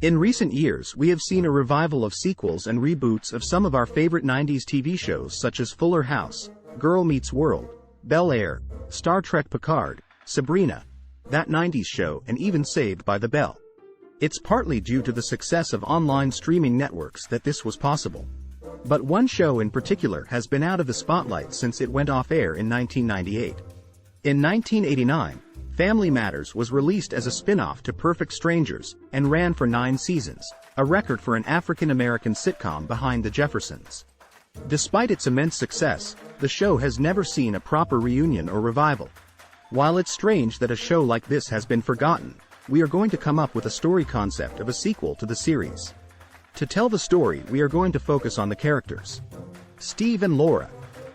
In recent years, we have seen a revival of sequels and reboots of some of our favorite 90s TV shows such as Fuller House, Girl Meets World, Bel-Air, Star Trek Picard, Sabrina, That 90s Show, and even Saved by the Bell. It's partly due to the success of online streaming networks that this was possible. But one show in particular has been out of the spotlight since it went off air in 1998. In 1989, Family Matters was released as a spin-off to Perfect Strangers and ran for 9 seasons, a record for an African-American sitcom behind The Jeffersons. Despite its immense success, the show has never seen a proper reunion or revival. While it's strange that a show like this has been forgotten, we are going to come up with a story concept of a sequel to the series. To tell the story, we are going to focus on the characters. Steve and Laura.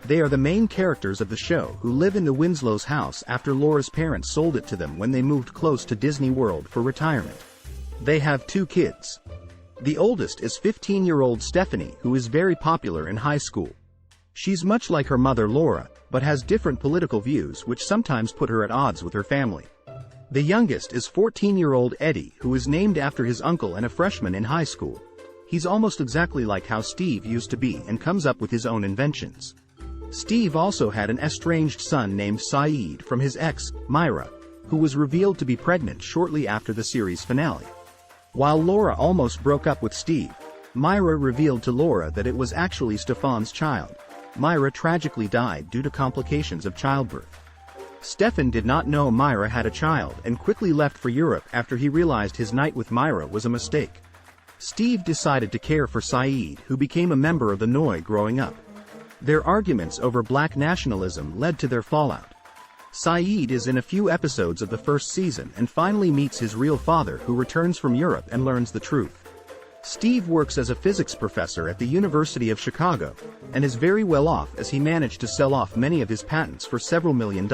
They are the main characters of the show who live in the Winslow's house after Laura's parents sold it to them when they moved close to Disney World for retirement. They have 2 kids. The oldest is 15-year-old Stephanie, who is very popular in high school. She's much like her mother Laura, but has different political views which sometimes put her at odds with her family. The youngest is 14-year-old Eddie, who is named after his uncle and a freshman in high school. He's almost exactly like how Steve used to be and comes up with his own inventions. Steve also had an estranged son named Saeed from his ex, Myra, who was revealed to be pregnant shortly after the series finale. While Laura almost broke up with Steve, Myra revealed to Laura that it was actually Stefan's child. Myra tragically died due to complications of childbirth. Stefan did not know Myra had a child and quickly left for Europe after he realized his night with Myra was a mistake. Steve decided to care for Saeed, who became a member of the Noi growing up. Their arguments over black nationalism led to their fallout. Saeed is in a few episodes of the first season and finally meets his real father, who returns from Europe and learns the truth. Steve works as a physics professor at the University of Chicago and is very well off as he managed to sell off many of his patents for several $1 million.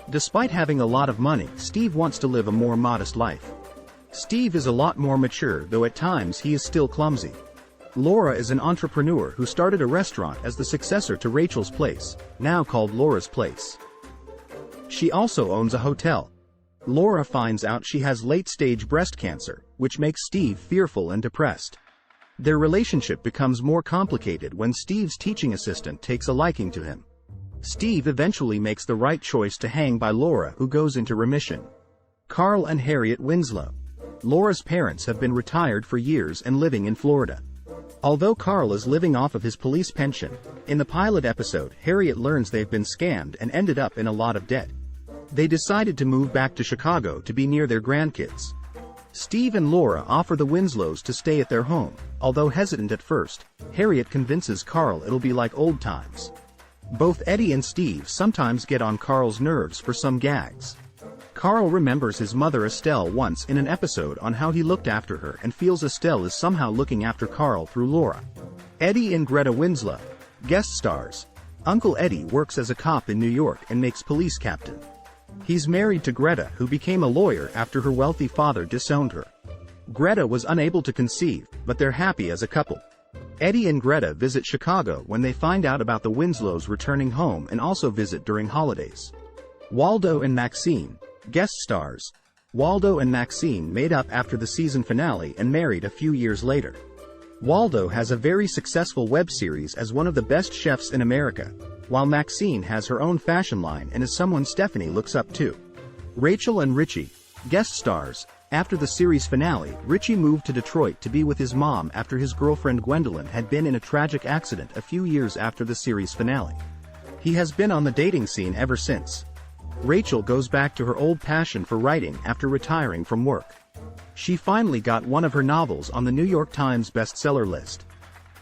Despite having a lot of money, Steve wants to live a more modest life. Steve is a lot more mature, though at times he is still clumsy. Laura is an entrepreneur who started a restaurant as the successor to Rachel's Place, now called Laura's Place. She also owns a hotel. Laura finds out she has late-stage breast cancer, which makes Steve fearful and depressed. Their relationship becomes more complicated when Steve's teaching assistant takes a liking to him. Steve eventually makes the right choice to hang by Laura, who goes into remission. Carl and Harriette Winslow. Laura's parents have been retired for years and living in Florida. Although Carl is living off of his police pension, in the pilot episode, Harriette learns they've been scammed and ended up in a lot of debt. They decided to move back to Chicago to be near their grandkids. Steve and Laura offer the Winslows to stay at their home. Although hesitant at first, Harriette convinces Carl it'll be like old times. Both Eddie and Steve sometimes get on Carl's nerves for some gags. Carl remembers his mother Estelle once in an episode on how he looked after her and feels Estelle is somehow looking after Carl through Laura. Eddie and Greta Winslow. Guest stars. Uncle Eddie works as a cop in New York and makes police captain. He's married to Greta, who became a lawyer after her wealthy father disowned her. Greta was unable to conceive, but they're happy as a couple. Eddie and Greta visit Chicago when they find out about the Winslows returning home and also visit during holidays. Waldo and Maxine. Guest stars. Waldo and Maxine made up after the season finale and married a few years later. Waldo has a very successful web series as one of the best chefs in America, while Maxine has her own fashion line and is someone Stephanie looks up to. Rachel and Richie. Guest stars. After the series finale, Richie moved to Detroit to be with his mom after his girlfriend Gwendolyn had been in a tragic accident a few years after the series finale. He has been on the dating scene ever since. Rachel goes back to her old passion for writing after retiring from work. She finally got one of her novels on the New York Times bestseller list.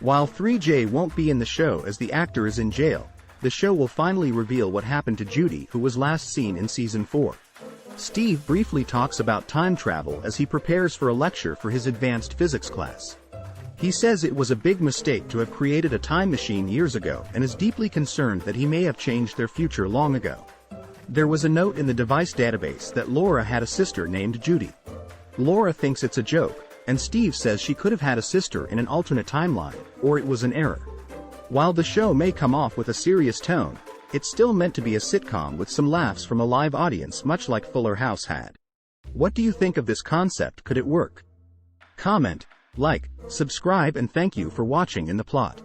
While 3J won't be in the show as the actor is in jail, the show will finally reveal what happened to Judy, who was last seen in season 4. Steve briefly talks about time travel as he prepares for a lecture for his advanced physics class. He says it was a big mistake to have created a time machine years ago and is deeply concerned that he may have changed their future long ago. There was a note in the device database that Laura had a sister named Judy. Laura thinks it's a joke, and Steve says she could have had a sister in an alternate timeline, or it was an error. While the show may come off with a serious tone, it's still meant to be a sitcom with some laughs from a live audience, much like Fuller House had. What do you think of this concept? Could it work? comment, like, subscribe and thank you for watching in the plot.